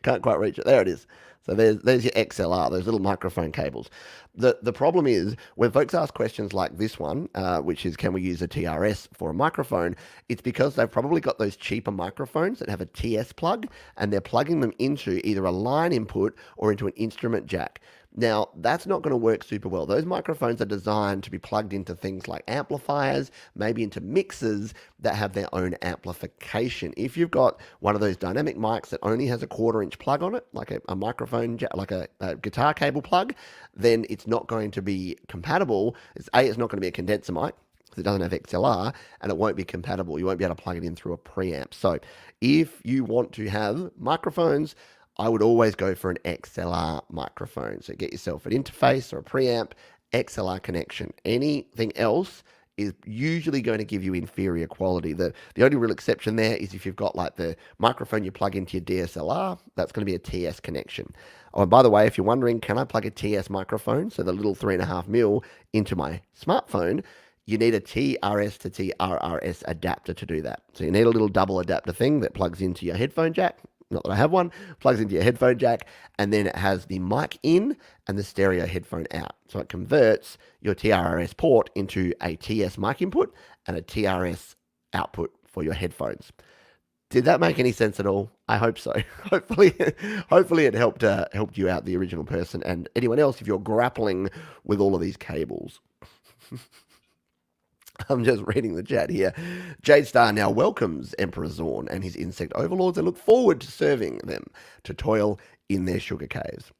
Can't quite reach it. There it is. So there's your XLR, those little microphone cables. The problem is when folks ask questions like this one, which is can we use a TRS for a microphone, it's because they've probably got those cheaper microphones that have a TS plug and they're plugging them into either a line input or into an instrument jack. Now, that's not going to work super well. Those microphones are designed to be plugged into things like amplifiers, maybe into mixers that have their own amplification. If you've got one of those dynamic mics that only has a 1/4 inch plug on it, like a microphone, like a guitar cable plug, then it's not going to be compatible. It's not going to be a condenser mic, because it doesn't have XLR, and it won't be compatible. You won't be able to plug it in through a preamp. So if you want to have microphones, I would always go for an XLR microphone. So get yourself an interface or a preamp, XLR connection. Anything else is usually going to give you inferior quality. The only real exception there is if you've got like the microphone you plug into your DSLR, that's going to be a TS connection. Oh, and by the way, if you're wondering, can I plug a TS microphone, so the little 3.5 mil, into my smartphone, you need a TRS to TRRS adapter to do that. So you need a little double adapter thing that plugs into your headphone jack. Not that I have one, plugs into your headphone jack, and then it has the mic in and the stereo headphone out. So it converts your TRRS port into a TS mic input and a TRS output for your headphones. Did that make any sense at all? I hope so. Hopefully it helped you out, the original person, and anyone else if you're grappling with all of these cables. I'm just reading the chat here. Jade Star now welcomes Emperor Zorn and his insect overlords and look forward to serving them to toil in their sugar caves.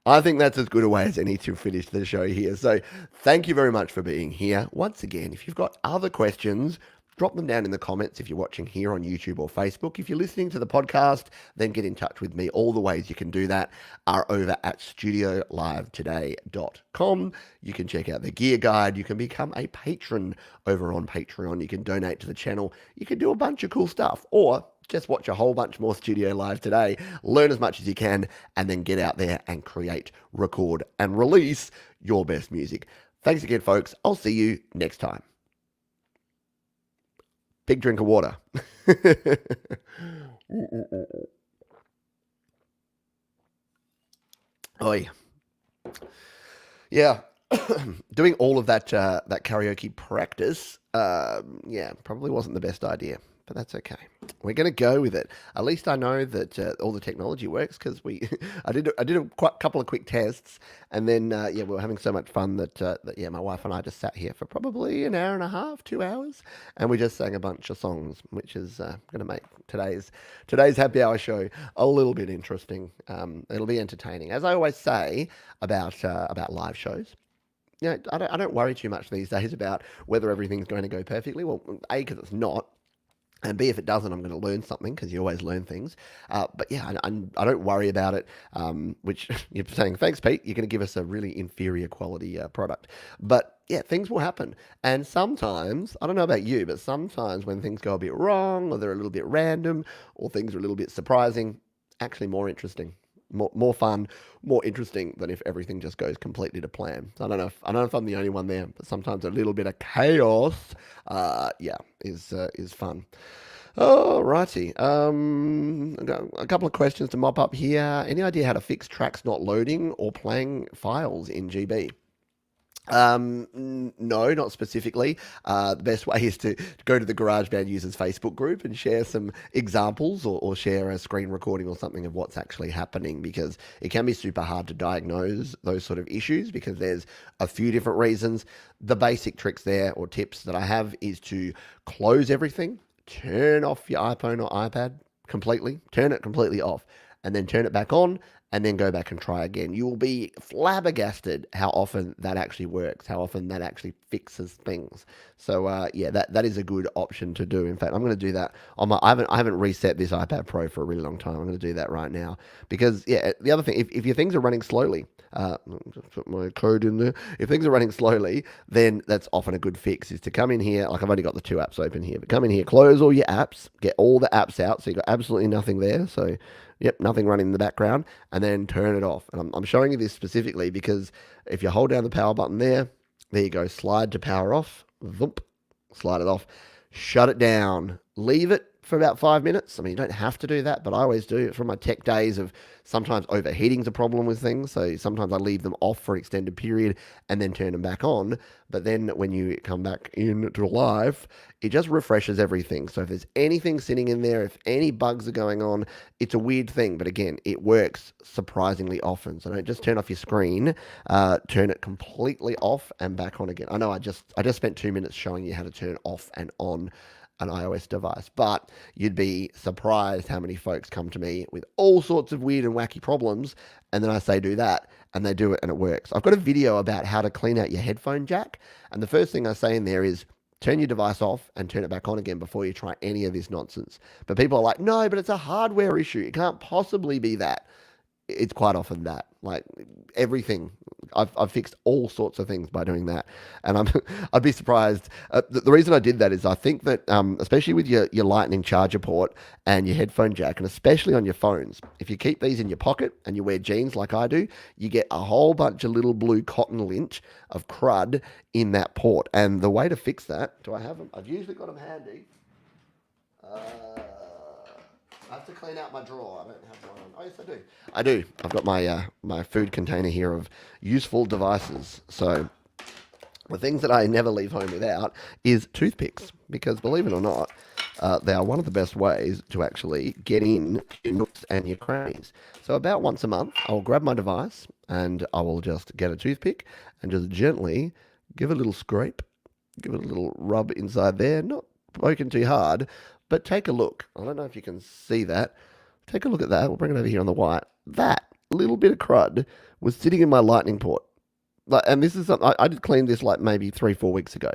I think that's as good a way as any to finish the show here. So thank you very much for being here. Once again, if you've got other questions, drop them down in the comments if you're watching here on YouTube or Facebook. If you're listening to the podcast, then get in touch with me. All the ways you can do that are over at studiolivetoday.com. You can check out the gear guide. You can become a patron over on Patreon. You can donate to the channel. You can do a bunch of cool stuff, or just watch a whole bunch more Studio Live today, learn as much as you can, and then get out there and create, record, and release your best music. Thanks again, folks. I'll see you next time. Big drink of water. Oi. Yeah. Doing all of that karaoke practice, probably wasn't the best idea, but that's okay. We're going to go with it. At least I know that all the technology works, because I did a couple of quick tests, and then we were having so much fun that my wife and I just sat here for probably an hour and a half, 2 hours, and we just sang a bunch of songs, which is going to make today's happy hour show a little bit interesting. It'll be entertaining, as I always say about live shows. I don't worry too much these days about whether everything's going to go perfectly. Well, A, because it's not. And B, if it doesn't, I'm going to learn something because you always learn things. But yeah, I don't worry about it, which you're saying, thanks, Pete. You're going to give us a really inferior quality product. But yeah, things will happen. And sometimes, I don't know about you, but sometimes when things go a bit wrong or they're a little bit random or things are a little bit surprising, actually more interesting. More fun, more interesting than if everything just goes completely to plan. So I don't know if I'm the only one there, but sometimes a little bit of chaos, yeah, is fun. Oh, righty. I've got a couple of questions to mop up here. Any idea how to fix tracks not loading or playing files in GB? No, not specifically. The best way is to go to the GarageBand users Facebook group and share some examples or share a screen recording or something of what's actually happening, because it can be super hard to diagnose those sort of issues because there's a few different reasons. The basic tricks there or tips that I have is to close everything, turn off your iPhone or iPad completely, turn it completely off, and then turn it back on and then go back and try again. You will be flabbergasted how often that actually works, how often that actually fixes things. So yeah, that is a good option to do. In fact, I'm going to do that on my. I haven't reset this iPad Pro for a really long time. I'm going to do that right now because yeah, the other thing, if your things are running slowly, just put my code in there. If things are running slowly, then that's often a good fix. Is to come in here. Like I've only got the two apps open here, but come in here, close all your apps, get all the apps out, so you've got absolutely nothing there. So yep, nothing running in the background, and then turn it off. And I'm showing you this specifically because if you hold down the power button there you go, slide to power off, thump, slide it off, shut it down, leave it for about 5 minutes. I mean, you don't have to do that, but I always do it from my tech days of sometimes overheating's a problem with things. So sometimes I leave them off for an extended period and then turn them back on. But then when you come back into live, it just refreshes everything. So if there's anything sitting in there, if any bugs are going on, it's a weird thing. But again, it works surprisingly often. So don't just turn off your screen, turn it completely off and back on again. I know I just spent 2 minutes showing you how to turn off and on an iOS device, but you'd be surprised how many folks come to me with all sorts of weird and wacky problems, and then I say do that, and they do it and it works. I've got a video about how to clean out your headphone jack, and the first thing I say in there is turn your device off and turn it back on again before you try any of this nonsense. But people are like, no, but it's a hardware issue. It can't possibly be that. It's quite often that. Like everything, I've fixed all sorts of things by doing that, and I'd be surprised. The reason I did that is I think that especially with your Lightning charger port and your headphone jack, and especially on your phones, if you keep these in your pocket and you wear jeans like I do, you get a whole bunch of little blue cotton lint of crud in that port. And the way to fix that, do I have them? I've usually got them handy. I have to clean out my drawer. I don't have one on. Oh, yes, I do. I do. I've got my my food container here of useful devices. So the things that I never leave home without is toothpicks, because believe it or not, they are one of the best ways to actually get in your nooks and your crannies. So about once a month, I'll grab my device and I will just get a toothpick and just gently give it a little scrape, give it a little rub inside there, not poking too hard, but take a look. I don't know if you can see that. Take a look at that. We'll bring it over here on the white. That little bit of crud was sitting in my Lightning port. And this is something, I did clean this like maybe 3-4 weeks ago.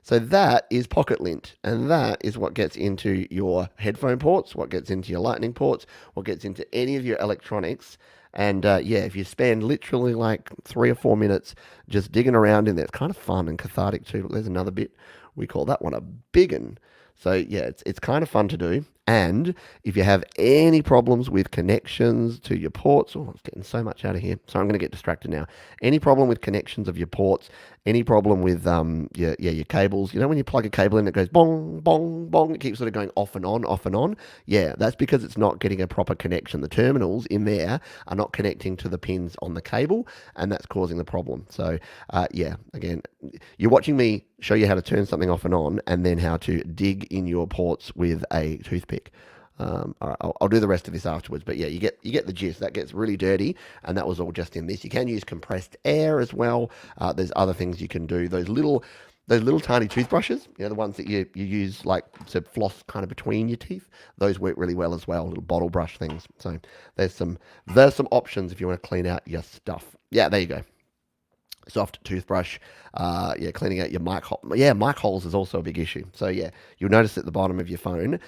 So that is pocket lint, and that is what gets into your headphone ports, what gets into your Lightning ports, what gets into any of your electronics. And yeah, if you spend literally like 3 or 4 minutes just digging around in there, it's kind of fun and cathartic too. There's another bit. We call that one a big one. So yeah, it's kind of fun to do. And if you have any problems with connections to your ports, oh, I'm getting so much out of here. So I'm going to get distracted now. Any problem with connections of your ports, any problem with your cables, you know when you plug a cable in, it goes bong, bong, bong, it keeps sort of going off and on, off and on. Yeah, that's because it's not getting a proper connection. The terminals in there are not connecting to the pins on the cable, and that's causing the problem. So yeah, again, you're watching me show you how to turn something off and on, and then how to dig in your ports with a toothpick. All right, I'll do the rest of this afterwards, but yeah, you get the gist. That gets really dirty, and that was all just in this. You can use compressed air as well. There's other things you can do. Those little tiny toothbrushes, you know, the ones that you use like to floss kind of between your teeth. Those work really well as well. Little bottle brush things. So there's some options if you want to clean out your stuff. Yeah, there you go. soft toothbrush. Yeah, cleaning out your mic hole. Yeah, mic holes is also a big issue. So yeah, you'll notice at the bottom of your phone,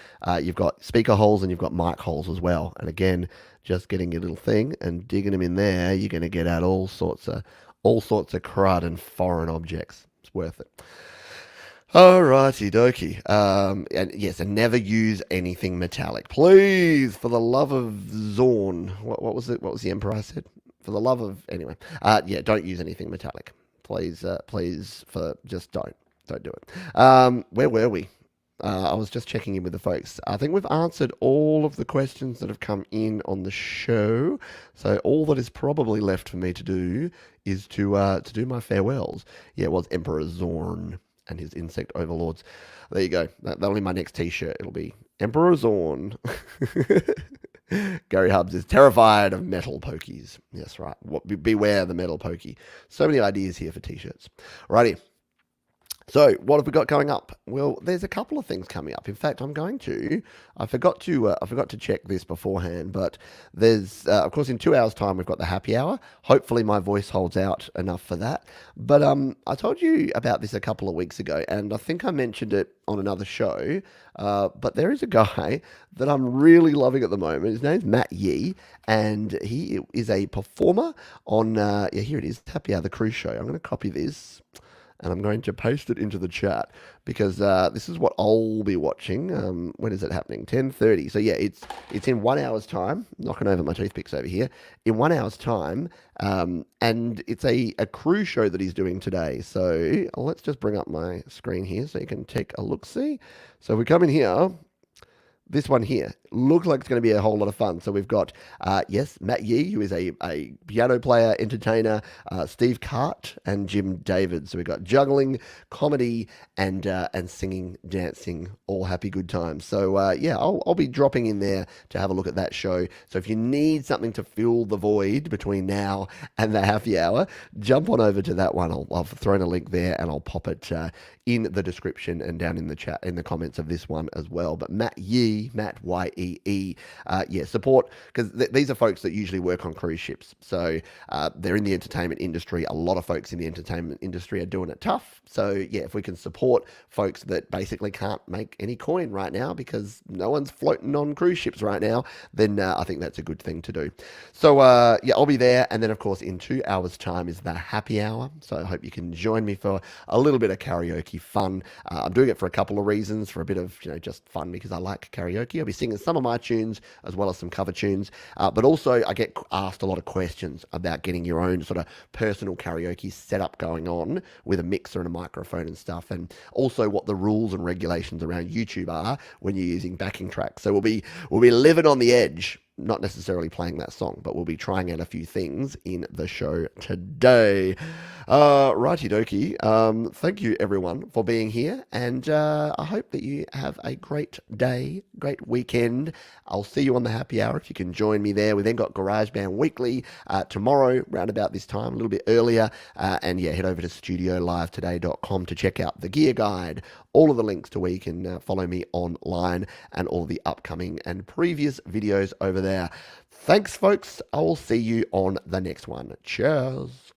you've got speaker holes and you've got mic holes as well. And again, just getting your little thing and digging them in there, you're going to get out all sorts of crud and foreign objects. It's worth it. Alrighty dokie. And yes, and never use anything metallic. Please, for the love of Zorn. What was it? What was the Emperor said? For the love of anyway. Yeah, don't use anything metallic. Please, please, for just don't do it. Where were we? I was just checking in with the folks. I think we've answered all of the questions that have come in on the show. So all that is probably left for me to do is to do my farewells. Yeah, it was Emperor Zorn and his insect overlords. There you go. That'll be my next T-shirt. It'll be Emperor Zorn. Gary Hubbs is terrified of metal pokies. Yes, right. Beware the metal pokey. So many ideas here for T-shirts. Righty. So, what have we got coming up? Well, there's a couple of things coming up. In fact, I forgot to check this beforehand, but there's, of course, in 2 hours' time, we've got the happy hour. Hopefully, my voice holds out enough for that. But I told you about this a couple of weeks ago, and I think I mentioned it on another show. But there is a guy that I'm really loving at the moment. His name's Matt Yee, and he is a performer on, yeah, here it is, Happy Hour, the cruise show. I'm going to copy this and I'm going to post it into the chat because this is what I'll be watching. When is it happening? 10:30. So yeah, it's in 1 hour's time. Knocking over my toothpicks over here. In 1 hour's time, and it's a cruise show that he's doing today. So let's just bring up my screen here so you can take a look. See. So we come in here. This one here looks like it's going to be a whole lot of fun. So we've got, yes, Matt Yee, who is a piano player, entertainer, Steve Cart, and Jim David. So we've got juggling, comedy, and singing, dancing, all happy good times. So yeah, I'll be dropping in there to have a look at that show. So if you need something to fill the void between now and the happy hour, jump on over to that one. I've thrown a link there and I'll pop it in the description and down in the chat, in the comments of this one as well. But Matt Yee, Matt Yee, yeah, support, because these are folks that usually work on cruise ships. So they're in the entertainment industry. A lot of folks in the entertainment industry are doing it tough. So yeah, if we can support folks that basically can't make any coin right now because no one's floating on cruise ships right now, then I think that's a good thing to do. So yeah, I'll be there. And then of course in 2 hours time is the happy hour. So I hope you can join me for a little bit of karaoke fun. I'm doing it for a couple of reasons, for a bit of, just fun because I like karaoke. I'll be singing some of my tunes as well as some cover tunes. But also I get asked a lot of questions about getting your own sort of personal karaoke setup going on with a mixer and a microphone and stuff. And also what the rules and regulations around YouTube are when you're using backing tracks. So we'll be living on the edge, not necessarily playing that song, but we'll be trying out a few things in the show today. Righty dokie. Thank you everyone for being here, and I hope that you have a great day, great weekend. I'll see you on the happy hour if you can join me there. We then got GarageBand Weekly tomorrow, round about this time, a little bit earlier. And yeah, head over to studiolivetoday.com to check out the gear guide, all of the links to where you can follow me online, and all the upcoming and previous videos over there. Thanks, folks. I will see you on the next one. Cheers.